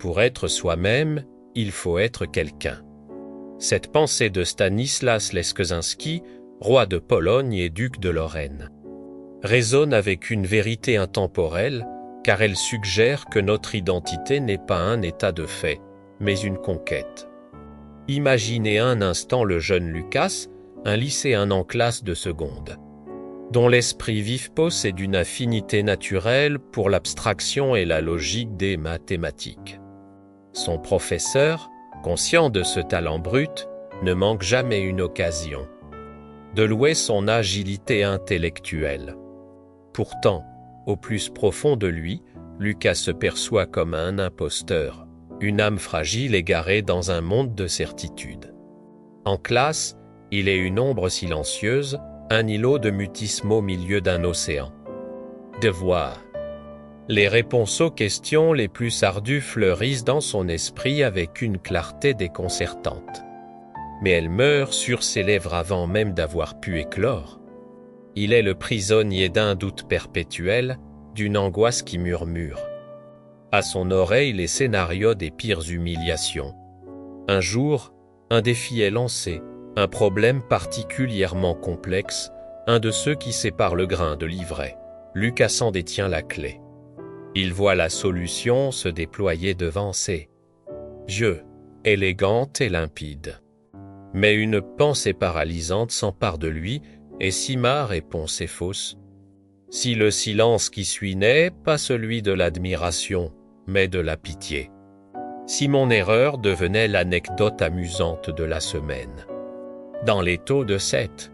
pour être soi-même, il faut être quelqu'un. Cette pensée de Stanislas Leszczynski, roi de Pologne et duc de Lorraine, résonne avec une vérité intemporelle, car elle suggère que notre identité n'est pas un état de fait, mais une conquête. Imaginez un instant le jeune Lucas, un lycéen en classe de seconde, dont l'esprit vif possède une affinité naturelle pour l'abstraction et la logique des mathématiques. Son professeur, conscient de ce talent brut, ne manque jamais une occasion de louer son agilité intellectuelle. Pourtant, au plus profond de lui, Lucas se perçoit comme un imposteur, une âme fragile égarée dans un monde de certitude. En classe, il est une ombre silencieuse, un îlot de mutisme au milieu d'un océan. Devoir. Les réponses aux questions les plus ardues fleurissent dans son esprit avec une clarté déconcertante. Mais elles meurent sur ses lèvres avant même d'avoir pu éclore. Il est le prisonnier d'un doute perpétuel, d'une angoisse qui murmure. À son oreille les scénarios des pires humiliations. Un jour, un défi est lancé, un problème particulièrement complexe, un de ceux qui séparent le grain de l'ivraie. Lucas en détient la clé. Il voit la solution se déployer devant ses yeux, élégante et limpide. Mais une pensée paralysante s'empare de lui, et si ma réponse est fausse, si le silence qui suit n'est pas celui de l'admiration, mais de la pitié, si mon erreur devenait l'anecdote amusante de la semaine. Dans les taux de 7,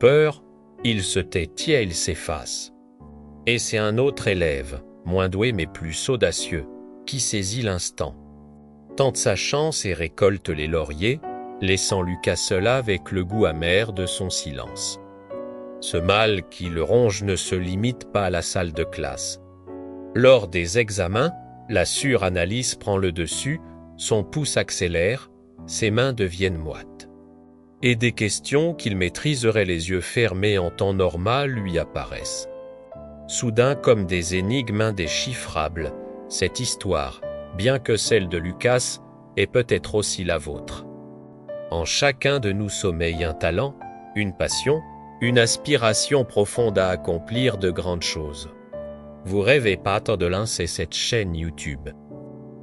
peur, il se tait, il s'efface. Et c'est un autre élève, moins doué mais plus audacieux, qui saisit l'instant, tente sa chance et récolte les lauriers, laissant Lucas seul avec le goût amer de son silence. Ce mal qui le ronge ne se limite pas à la salle de classe. Lors des examens, la suranalyse prend le dessus, son pouce accélère, ses mains deviennent moites. Et des questions qu'il maîtriserait les yeux fermés en temps normal lui apparaissent. Soudain, comme des énigmes indéchiffrables, cette histoire, bien que celle de Lucas, est peut-être aussi la vôtre. En chacun de nous sommeille un talent, une passion, une aspiration profonde à accomplir de grandes choses. Vous rêvez pas tant de lancer cette chaîne YouTube,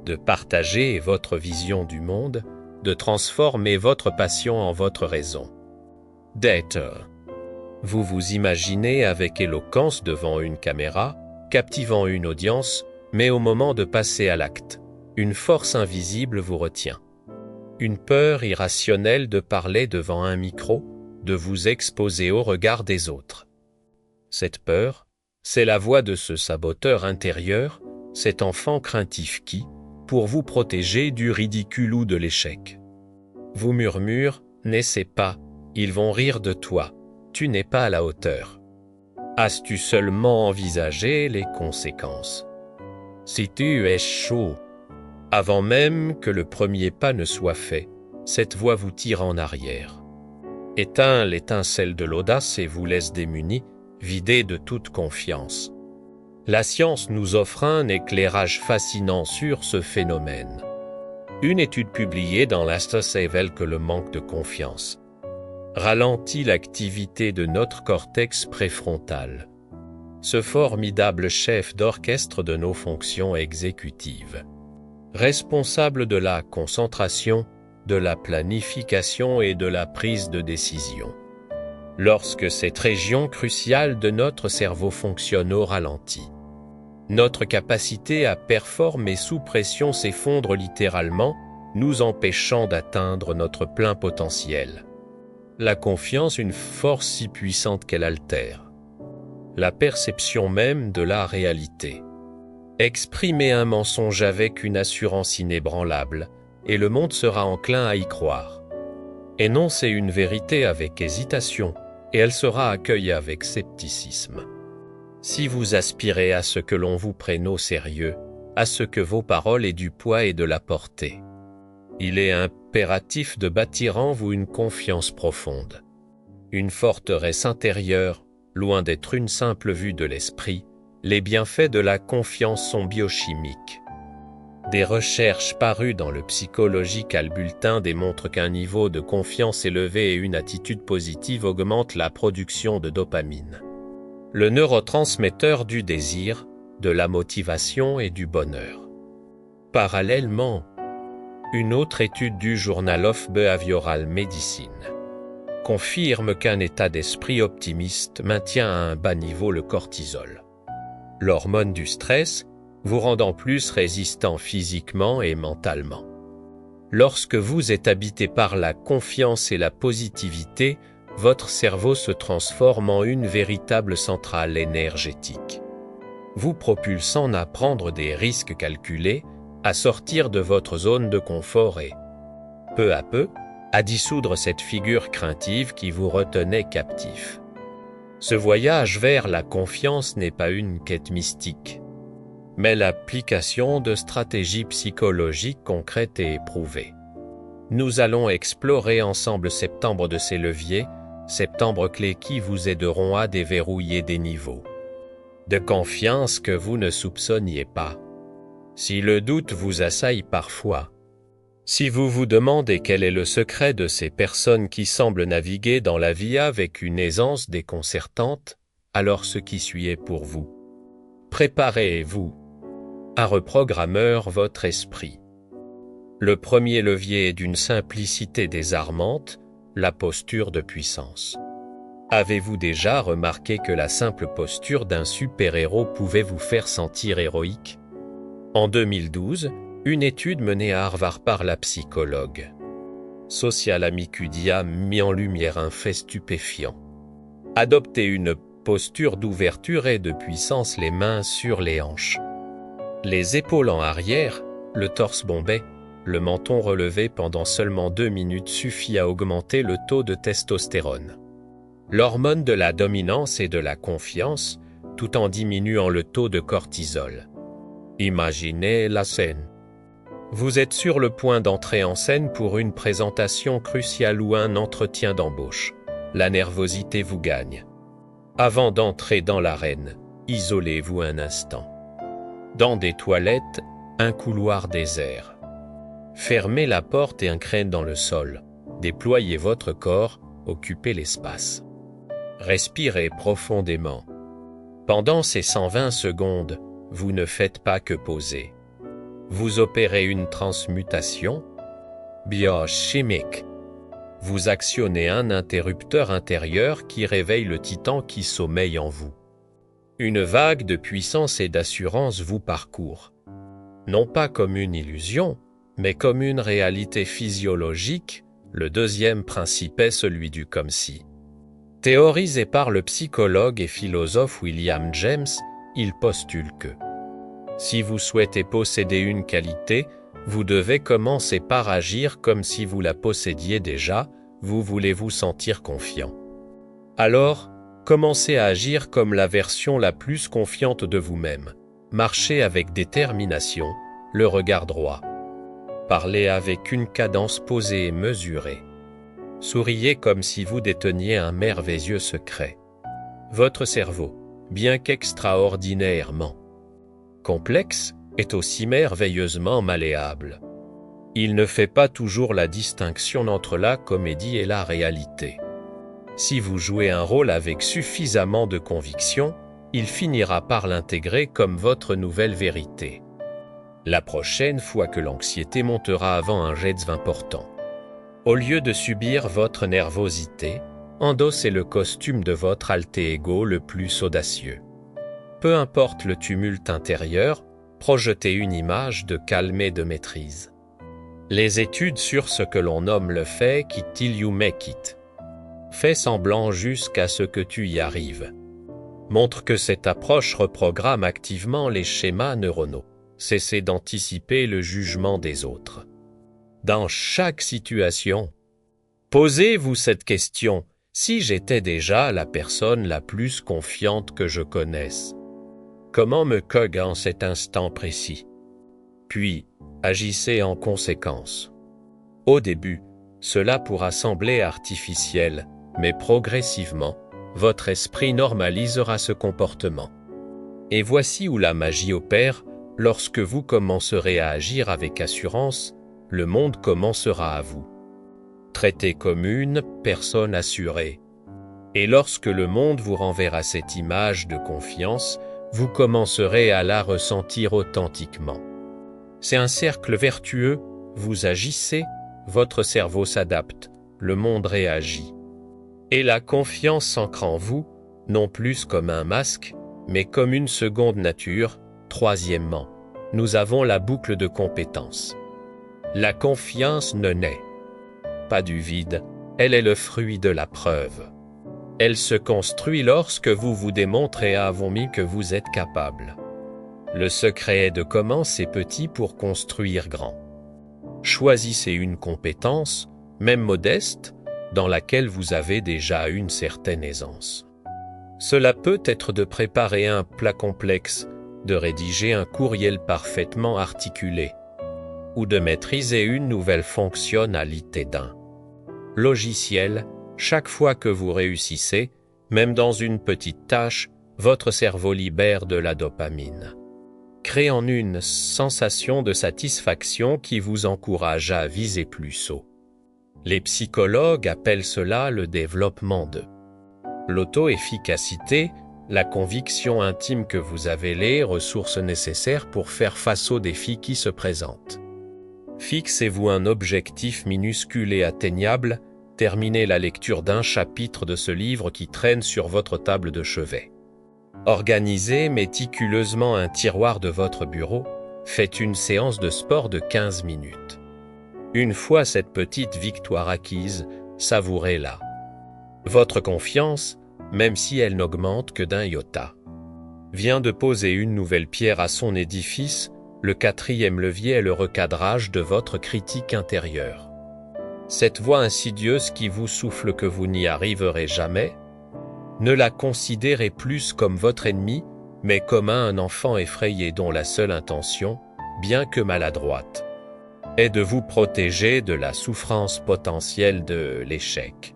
de partager votre vision du monde, de transformer votre passion en votre raison d'être. Vous vous imaginez avec éloquence devant une caméra, captivant une audience, mais au moment de passer à l'acte, une force invisible vous retient. Une peur irrationnelle de parler devant un micro, de vous exposer au regard des autres. Cette peur, c'est la voix de ce saboteur intérieur, cet enfant craintif qui, pour vous protéger du ridicule ou de l'échec, vous murmure « N'essaie pas, ils vont rire de toi, tu n'es pas à la hauteur. » As-tu seulement envisagé les conséquences? Si tu es chaud, avant même que le premier pas ne soit fait, cette voix vous tire en arrière. Éteint l'étincelle de l'audace et vous laisse démunis, vidés de toute confiance. La science nous offre un éclairage fascinant sur ce phénomène. Une étude publiée dans l'Astos révèle que le manque de confiance ralentit l'activité de notre cortex préfrontal, ce formidable chef d'orchestre de nos fonctions exécutives, responsable de la concentration, de la planification et de la prise de décision. Lorsque cette région cruciale de notre cerveau fonctionne au ralenti, notre capacité à performer sous pression s'effondre littéralement, nous empêchant d'atteindre notre plein potentiel. La confiance, une force si puissante qu'elle altère la perception même de la réalité. Exprimez un mensonge avec une assurance inébranlable, et le monde sera enclin à y croire. Énoncez une vérité avec hésitation, et elle sera accueillie avec scepticisme. Si vous aspirez à ce que l'on vous prenne au sérieux, à ce que vos paroles aient du poids et de la portée, il est impératif de bâtir en vous une confiance profonde, une forteresse intérieure, loin d'être une simple vue de l'esprit. Les bienfaits de la confiance sont biochimiques. Des recherches parues dans le Psychological Bulletin démontrent qu'un niveau de confiance élevé et une attitude positive augmentent la production de dopamine, le neurotransmetteur du désir, de la motivation et du bonheur. Parallèlement, une autre étude du Journal of Behavioral Medicine confirme qu'un état d'esprit optimiste maintient à un bas niveau le cortisol, l'hormone du stress, vous rendant plus résistant physiquement et mentalement. Lorsque vous êtes habité par la confiance et la positivité, votre cerveau se transforme en une véritable centrale énergétique, vous propulsant à prendre des risques calculés, à sortir de votre zone de confort et, peu à peu, à dissoudre cette figure craintive qui vous retenait captif. Ce voyage vers la confiance n'est pas une quête mystique, mais l'application de stratégies psychologiques concrètes et éprouvées. Nous allons explorer ensemble septembre de ces leviers, septembre clés qui vous aideront à déverrouiller des niveaux de confiance que vous ne soupçonniez pas. Si le doute vous assaille parfois, si vous vous demandez quel est le secret de ces personnes qui semblent naviguer dans la vie avec une aisance déconcertante, alors ce qui suit est pour vous. Préparez-vous à reprogrammer votre esprit. Le premier levier est d'une simplicité désarmante, la posture de puissance. Avez-vous déjà remarqué que la simple posture d'un super-héros pouvait vous faire sentir héroïque? En 2012, une étude menée à Harvard par la psychologue Social Amikudia a mis en lumière un fait stupéfiant. Adoptez une posture d'ouverture et de puissance, les mains sur les hanches, les épaules en arrière, le torse bombé, le menton relevé pendant seulement 2 minutes suffit à augmenter le taux de testostérone, l'hormone de la dominance et de la confiance, tout en diminuant le taux de cortisol. Imaginez la scène. Vous êtes sur le point d'entrer en scène pour une présentation cruciale ou un entretien d'embauche. La nervosité vous gagne. Avant d'entrer dans l'arène, isolez-vous un instant. Dans des toilettes, un couloir désert. Fermez la porte et un crâne dans le sol. Déployez votre corps, occupez l'espace. Respirez profondément. Pendant ces 120 secondes, vous ne faites pas que poser. Vous opérez une transmutation biochimique. Vous actionnez un interrupteur intérieur qui réveille le titan qui sommeille en vous. Une vague de puissance et d'assurance vous parcourt. Non pas comme une illusion, mais comme une réalité physiologique, le deuxième principe est celui du comme si. Théorisé par le psychologue et philosophe William James, il postule que si vous souhaitez posséder une qualité, vous devez commencer par agir comme si vous la possédiez déjà, vous voulez vous sentir confiant. Alors, commencez à agir comme la version la plus confiante de vous-même. Marchez avec détermination, le regard droit. Parlez avec une cadence posée et mesurée. Souriez comme si vous déteniez un merveilleux secret. Votre cerveau, bien qu'extraordinairement complexe, est aussi merveilleusement malléable. Il ne fait pas toujours la distinction entre la comédie et la réalité. Si vous jouez un rôle avec suffisamment de conviction, il finira par l'intégrer comme votre nouvelle vérité. La prochaine fois que l'anxiété montera avant un jet important, au lieu de subir votre nervosité, endossez le costume de votre alter ego le plus audacieux. Peu importe le tumulte intérieur, projetez une image de calme et de maîtrise. Les études sur ce que l'on nomme le fake it till you make it, fais semblant jusqu'à ce que tu y arrives, montrent que cette approche reprogramme activement les schémas neuronaux. Cessez d'anticiper le jugement des autres. Dans chaque situation, posez-vous cette question: si j'étais déjà la personne la plus confiante que je connaisse, comment me cogne en cet instant précis? Puis, agissez en conséquence. Au début, cela pourra sembler artificiel, mais progressivement, votre esprit normalisera ce comportement. Et voici où la magie opère, lorsque vous commencerez à agir avec assurance, le monde commencera à vous. Traitez comme une personne assurée. Et lorsque le monde vous renverra cette image de confiance, vous commencerez à la ressentir authentiquement. C'est un cercle vertueux, vous agissez, votre cerveau s'adapte, le monde réagit. Et la confiance s'ancre en vous, non plus comme un masque, mais comme une seconde nature. Troisièmement, nous avons la boucle de compétences. La confiance ne naît pas du vide, elle est le fruit de la preuve. Elle se construit lorsque vous vous démontrez à vous-même que vous êtes capable. Le secret est de commencer petit pour construire grand. Choisissez une compétence, même modeste, dans laquelle vous avez déjà une certaine aisance. Cela peut être de préparer un plat complexe, de rédiger un courriel parfaitement articulé, ou de maîtriser une nouvelle fonctionnalité d'un logiciel. Chaque fois que vous réussissez, même dans une petite tâche, votre cerveau libère de la dopamine, créant une sensation de satisfaction qui vous encourage à viser plus haut. Les psychologues appellent cela le développement de l'auto-efficacité, la conviction intime que vous avez les ressources nécessaires pour faire face aux défis qui se présentent. Fixez-vous un objectif minuscule et atteignable, terminez la lecture d'un chapitre de ce livre qui traîne sur votre table de chevet. Organisez méticuleusement un tiroir de votre bureau, faites une séance de sport de 15 minutes. Une fois cette petite victoire acquise, savourez-la. Votre confiance, même si elle n'augmente que d'un iota, vient de poser une nouvelle pierre à son édifice. Le quatrième levier est le recadrage de votre critique intérieure. Cette voix insidieuse qui vous souffle que vous n'y arriverez jamais, ne la considérez plus comme votre ennemi, mais comme un enfant effrayé dont la seule intention, bien que maladroite, est de vous protéger de la souffrance potentielle de l'échec.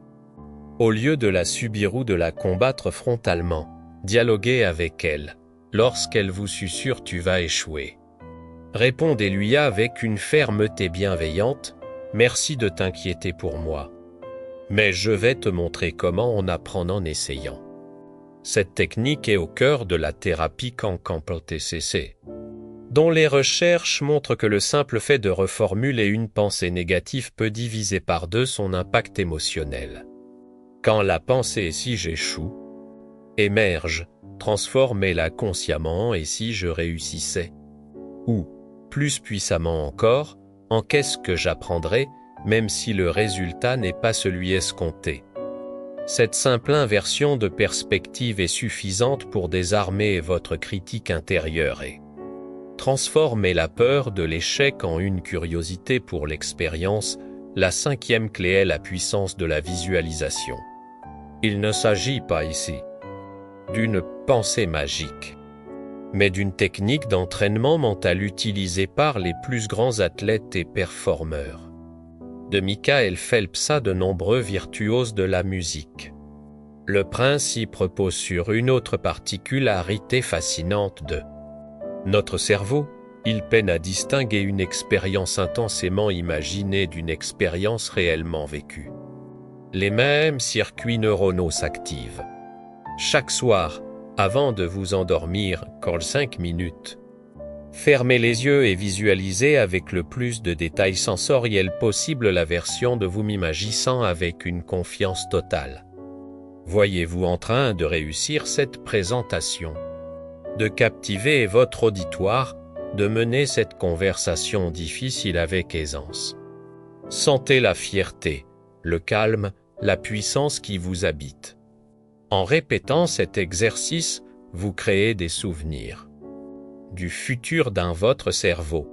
Au lieu de la subir ou de la combattre frontalement, dialoguez avec elle. Lorsqu'elle vous susurre « tu vas échouer », répondez-lui avec une fermeté bienveillante « merci de t'inquiéter pour moi, mais je vais te montrer comment on apprend en essayant ». Cette technique est au cœur de la thérapie Cancan-PTCC, dont les recherches montrent que le simple fait de reformuler une pensée négative peut diviser par 2 son impact émotionnel. Quand la pensée « si j'échoue » émerge, transformez-la consciemment « et si je réussissais » ou, plus puissamment encore, en « qu'est-ce que j'apprendrai » même si le résultat n'est pas celui escompté. Cette simple inversion de perspective est suffisante pour désarmer votre critique intérieure et transformer la peur de l'échec en une curiosité pour l'expérience. La 5e clé est la puissance de la visualisation. Il ne s'agit pas ici d'une pensée magique, mais d'une technique d'entraînement mental utilisée par les plus grands athlètes et performeurs, de Michael Phelps à de nombreux virtuoses de la musique. Le principe repose sur une autre particularité fascinante de notre cerveau. Il peine à distinguer une expérience intensément imaginée d'une expérience réellement vécue. Les mêmes circuits neuronaux s'activent. Chaque soir, avant de vous endormir, 5 minutes, fermez les yeux et visualisez avec le plus de détails sensoriels possible la version de vous-même agissant avec une confiance totale. Voyez-vous en train de réussir cette présentation, de captiver votre auditoire, de mener cette conversation difficile avec aisance. Sentez la fierté, le calme, la puissance qui vous habite. En répétant cet exercice, vous créez des souvenirs du futur dans votre cerveau,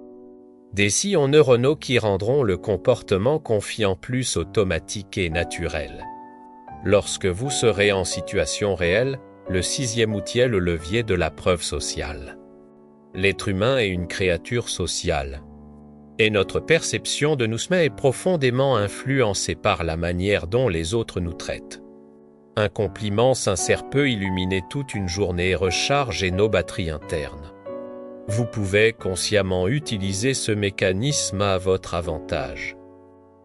des sillons neuronaux qui rendront le comportement confiant plus automatique et naturel. Lorsque vous serez en situation réelle, le 6e outil est le levier de la preuve sociale. L'être humain est une créature sociale, et notre perception de nous-mêmes est profondément influencée par la manière dont les autres nous traitent. Un compliment sincère peut illuminer toute une journée et recharger nos batteries internes. Vous pouvez consciemment utiliser ce mécanisme à votre avantage.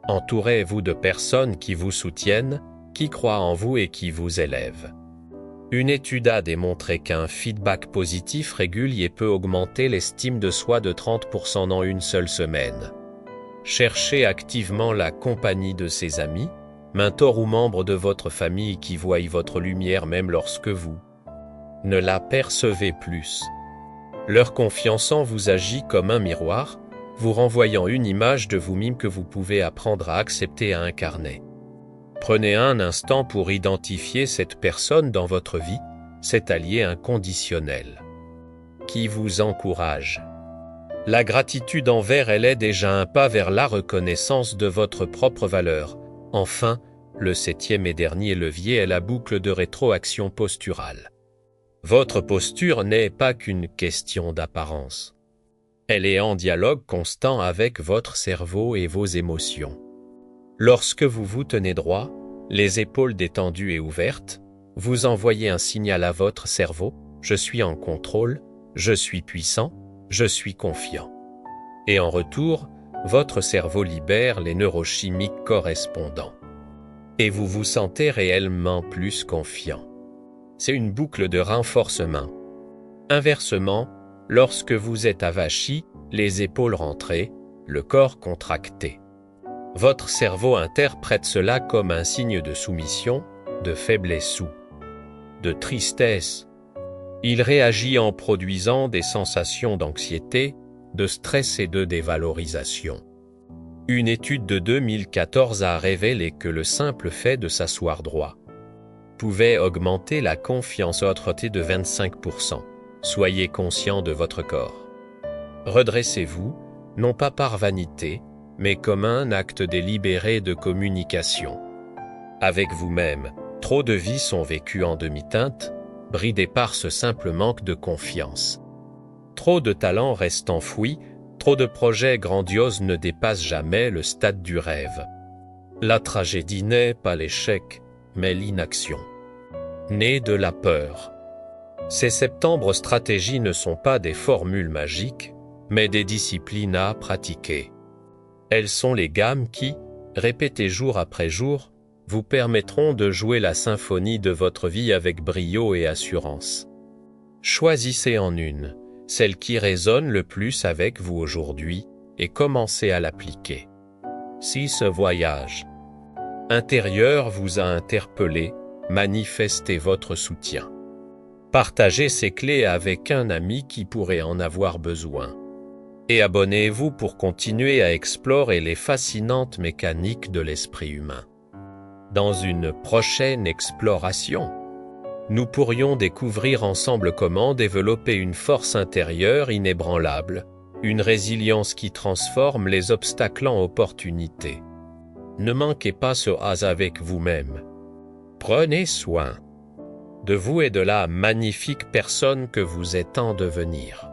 Entourez-vous de personnes qui vous soutiennent, qui croient en vous et qui vous élèvent. Une étude a démontré qu'un feedback positif régulier peut augmenter l'estime de soi de 30% dans une seule semaine. Cherchez activement la compagnie de ses amis, mentors ou membres de votre famille qui voient votre lumière même lorsque vous ne la percevez plus. Leur confiance en vous agit comme un miroir, vous renvoyant une image de vous-même que vous pouvez apprendre à accepter et à incarner. Prenez un instant pour identifier cette personne dans votre vie, cet allié inconditionnel, qui vous encourage. La gratitude envers elle est déjà un pas vers la reconnaissance de votre propre valeur. Enfin, le 7e et dernier levier est la boucle de rétroaction posturale. Votre posture n'est pas qu'une question d'apparence. Elle est en dialogue constant avec votre cerveau et vos émotions. Lorsque vous vous tenez droit, les épaules détendues et ouvertes, vous envoyez un signal à votre cerveau « Je suis en contrôle, je suis puissant, je suis confiant ». Et en retour, votre cerveau libère les neurochimiques correspondants. Et vous vous sentez réellement plus confiant. C'est une boucle de renforcement. Inversement, lorsque vous êtes avachi, les épaules rentrées, le corps contracté. Votre cerveau interprète cela comme un signe de soumission, de faiblesse ou de tristesse. Il réagit en produisant des sensations d'anxiété, de stress et de dévalorisation. Une étude de 2014 a révélé que le simple fait de s'asseoir droit pouvait augmenter la confiance autrement de 25%. Soyez conscient de votre corps. Redressez-vous, non pas par vanité, mais comme un acte délibéré de communication. Avec vous-même, trop de vies sont vécues en demi-teinte, bridées par ce simple manque de confiance. Trop de talents restent enfouis, trop de projets grandioses ne dépassent jamais le stade du rêve. La tragédie n'est pas l'échec, mais l'inaction. Née de la peur. Ces septembre stratégies ne sont pas des formules magiques, mais des disciplines à pratiquer. Elles sont les gammes qui, répétées jour après jour, vous permettront de jouer la symphonie de votre vie avec brio et assurance. Choisissez en une, celle qui résonne le plus avec vous aujourd'hui, et commencez à l'appliquer. Si ce voyage intérieur vous a interpellé, manifestez votre soutien. Partagez ces clés avec un ami qui pourrait en avoir besoin. Et abonnez-vous pour continuer à explorer les fascinantes mécaniques de l'esprit humain. Dans une prochaine exploration, nous pourrions découvrir ensemble comment développer une force intérieure inébranlable, une résilience qui transforme les obstacles en opportunités. Ne manquez pas ce has avec vous-même. Prenez soin de vous et de la magnifique personne que vous êtes en devenir.